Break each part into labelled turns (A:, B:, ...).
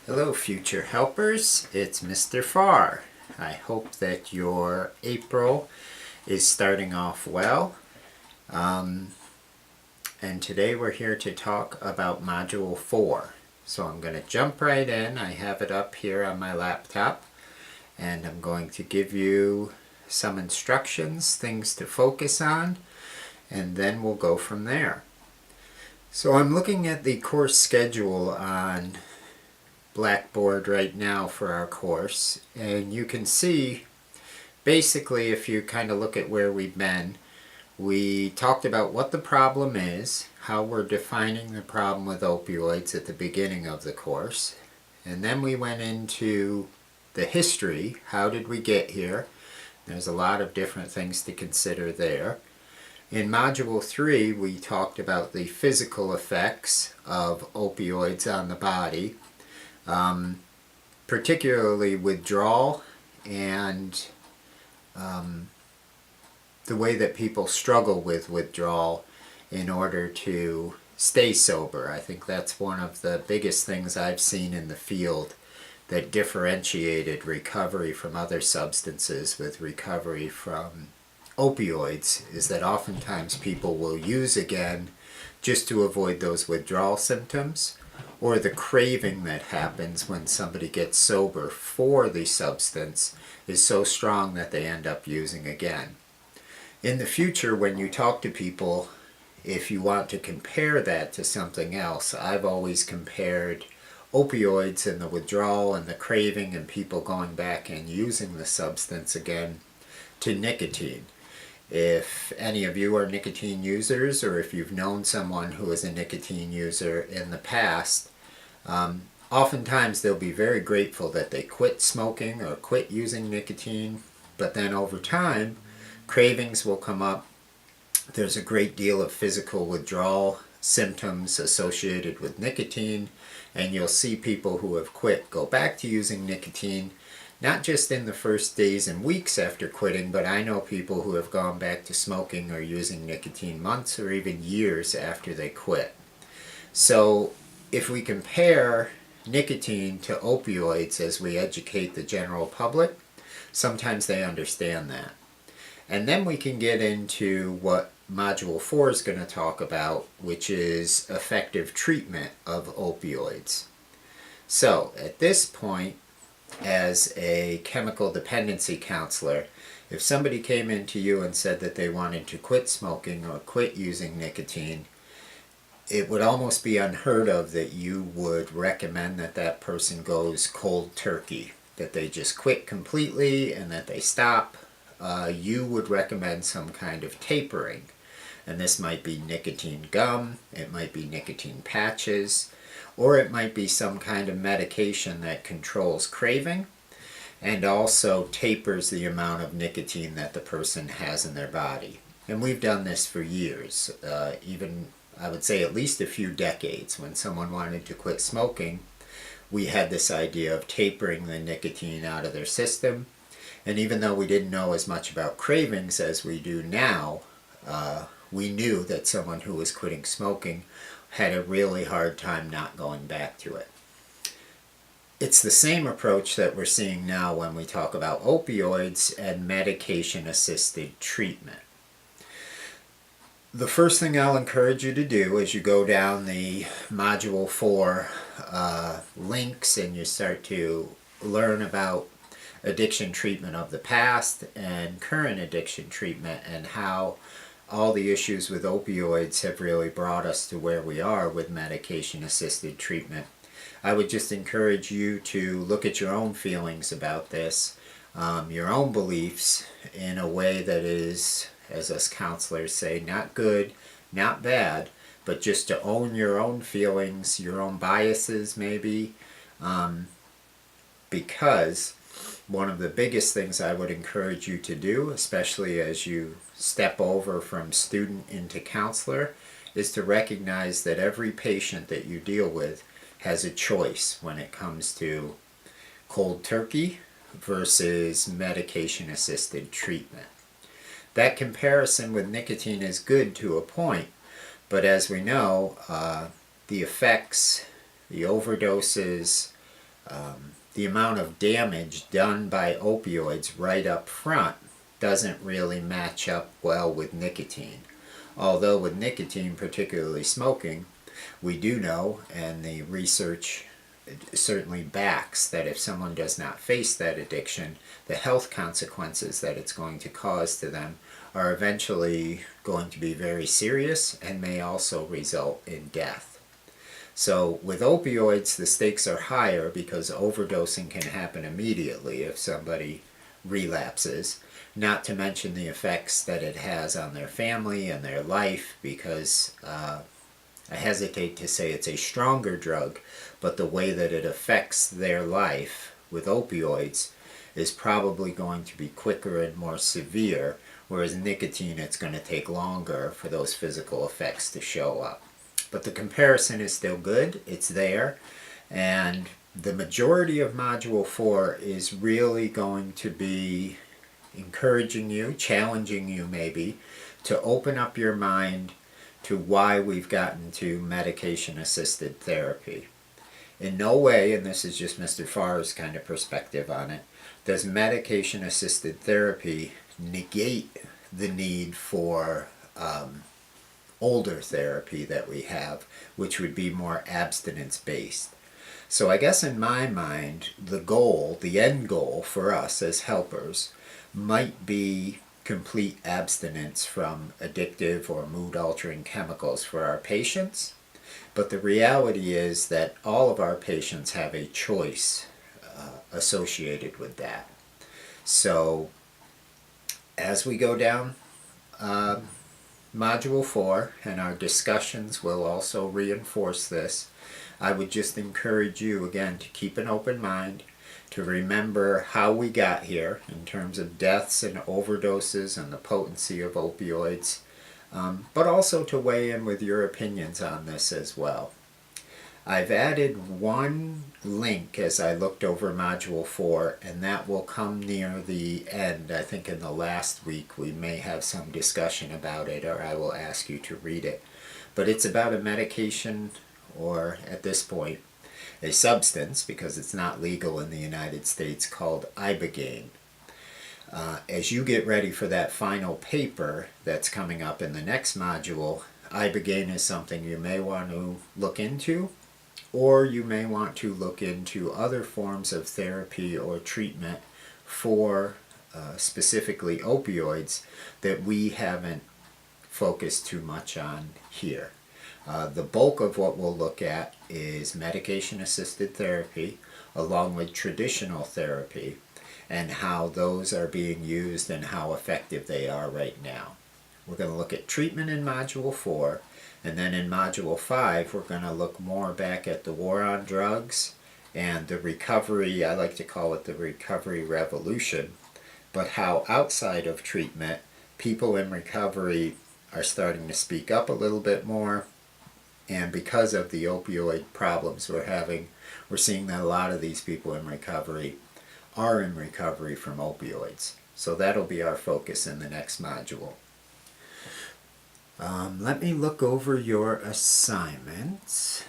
A: Hello future helpers, it's Mr. Farr. I hope that your April is starting off well. And today we're here to talk about Module 4. So I'm going to jump right in. I have it up here on my laptop. And I'm going to give you some instructions, things to focus on, and then we'll go from there. So I'm looking at the course schedule on Blackboard right now for our course, and you can see basically, if you kind of look at where we've been, we talked about what the problem is, how we're defining the problem with opioids at the beginning of the course, and then we went into the history. How did we get here? There's a lot of different things to consider there. In Module 3 we talked about the physical effects of opioids on the body, particularly withdrawal and the way that people struggle with withdrawal in order to stay sober. I think that's one of the biggest things I've seen in the field that differentiated recovery from other substances with recovery from opioids, is that oftentimes people will use again just to avoid those withdrawal symptoms, or the craving that happens when somebody gets sober for the substance is so strong that they end up using again. In the future, when you talk to people, if you want to compare that to something else, I've always compared opioids and the withdrawal and the craving and people going back and using the substance again to nicotine. If any of you are nicotine users, or if you've known someone who is a nicotine user in the past, oftentimes they'll be very grateful that they quit smoking or quit using nicotine, but then over time cravings will come up. There's a great deal of physical withdrawal symptoms associated with nicotine, and you'll see people who have quit go back to using nicotine, not just in the first days and weeks after quitting, but I know people who have gone back to smoking or using nicotine months or even years after they quit. So if we compare nicotine to opioids as we educate the general public, sometimes they understand that. And then we can get into what Module 4 is going to talk about, which is effective treatment of opioids. So at this point, as a chemical dependency counselor, if somebody came into you and said that they wanted to quit smoking or quit using nicotine, it would almost be unheard of that you would recommend that that person goes cold turkey, that they just quit completely and that they stop. You would recommend some kind of tapering, and this might be nicotine gum, it might be nicotine patches, or it might be some kind of medication that controls craving and also tapers the amount of nicotine that the person has in their body. And we've done this for years, even I would say at least a few decades. When someone wanted to quit smoking, we had this idea of tapering the nicotine out of their system. And even though we didn't know as much about cravings as we do now, we knew that someone who was quitting smoking had a really hard time not going back to it. It's the same approach that we're seeing now when we talk about opioids and medication-assisted treatment. The first thing I'll encourage you to do as you go down the Module 4 links and you start to learn about addiction treatment of the past and current addiction treatment, and how all the issues with opioids have really brought us to where we are with medication-assisted treatment. I would just encourage you to look at your own feelings about this, your own beliefs, in a way that is, as us counselors say, not good, not bad, but just to own your own feelings, your own biases maybe, because one of the biggest things I would encourage you to do, especially as you step over from student into counselor, is to recognize that every patient that you deal with has a choice when it comes to cold turkey versus medication-assisted treatment. That comparison with nicotine is good to a point, but as we know, the effects, the overdoses, the amount of damage done by opioids right up front doesn't really match up well with nicotine. Although with nicotine, particularly smoking, we do know, and the research certainly backs, that if someone does not face that addiction, the health consequences that it's going to cause to them are eventually going to be very serious and may also result in death. So with opioids, the stakes are higher because overdosing can happen immediately if somebody relapses, not to mention the effects that it has on their family and their life, because I hesitate to say it's a stronger drug, but the way that it affects their life with opioids is probably going to be quicker and more severe, whereas nicotine, it's going to take longer for those physical effects to show up. But the comparison is still good, it's there, and the majority of Module 4 is really going to be encouraging you, challenging you maybe, to open up your mind to why we've gotten to medication-assisted therapy. In no way, and this is just Mr. Farr's kind of perspective on it, does medication-assisted therapy negate the need for older therapy that we have, which would be more abstinence-based. So I guess in my mind, the goal, the end goal for us as helpers might be complete abstinence from addictive or mood-altering chemicals for our patients. But the reality is that all of our patients have a choice associated with that. So as we go down Module 4, and our discussions will also reinforce this, I would just encourage you again to keep an open mind, to remember how we got here in terms of deaths and overdoses and the potency of opioids, but also to weigh in with your opinions on this as well. I've added one link as I looked over Module 4, and that will come near the end. I think in the last week we may have some discussion about it, or I will ask you to read it. But it's about a medication, or at this point, a substance, because it's not legal in the United States, called Ibogaine. As you get ready for that final paper that's coming up in the next module, Ibogaine is something you may want to look into, or you may want to look into other forms of therapy or treatment for specifically opioids that we haven't focused too much on here. The bulk of what we'll look at is medication-assisted therapy along with traditional therapy, and how those are being used and how effective they are right now. We're going to look at treatment in Module 4, and then in Module 5 we're going to look more back at the war on drugs and the recovery, I like to call it the recovery revolution, but how outside of treatment people in recovery are starting to speak up a little bit more, and because of the opioid problems we're having, we're seeing that a lot of these people in recovery are in recovery from opioids. So that'll be our focus in the next module. Let me look over your assignments,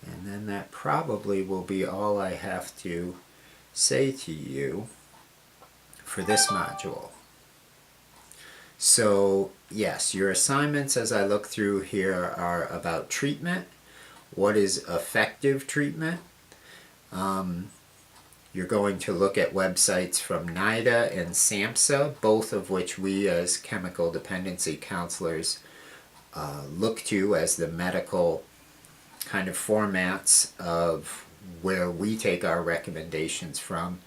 A: and then that probably will be all I have to say to you for this module. So yes, your assignments as I look through here are about treatment. What is effective treatment? You're going to look at websites from NIDA and SAMHSA, both of which we as chemical dependency counselors look to as the medical kind of formats of where we take our recommendations from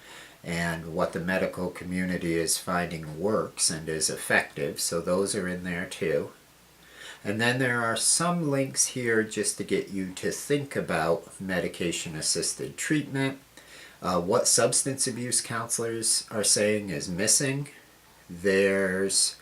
A: and what the medical community is finding works and is effective. So those are in there too. And then there are some links here just to get you to think about medication-assisted treatment. What substance abuse counselors are saying is missing. There's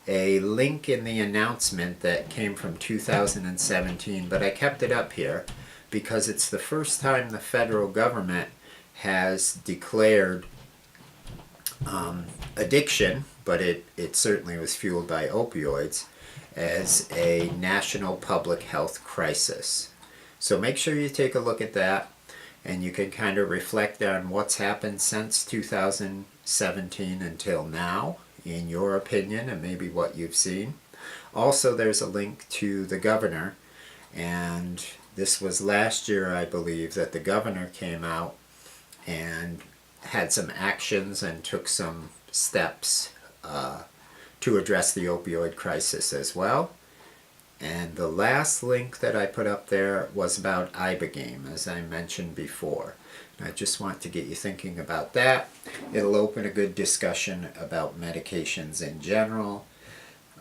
A: a link in the announcement that came from 2017, but I kept it up here because it's the first time the federal government has declared addiction, but it certainly was fueled by opioids, as a national public health crisis. So make sure you take a look at that, and you can kind of reflect on what's happened since 2017 until now, in your opinion, and maybe what you've seen. Also, there's a link to the governor, and this was last year, I believe, that the governor came out and had some actions and took some steps to address the opioid crisis as well. And the last link that I put up there was about Ibogaine, as I mentioned before. And I just want to get you thinking about that. It'll open a good discussion about medications in general,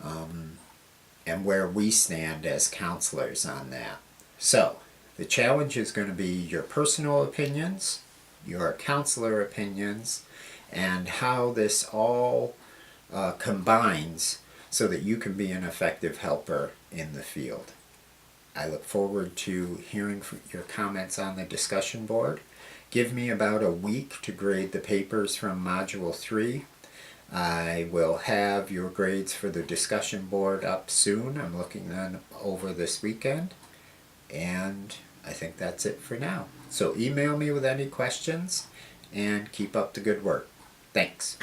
A: and where we stand as counselors on that. So, the challenge is going to be your personal opinions, your counselor opinions, and how this all combines so that you can be an effective helper in the field. I look forward to hearing your comments on the discussion board. Give me about a week to grade the papers from Module 3. I will have your grades for the discussion board up soon. I'm looking them over this weekend. And I think that's it for now. So email me with any questions and keep up the good work. Thanks.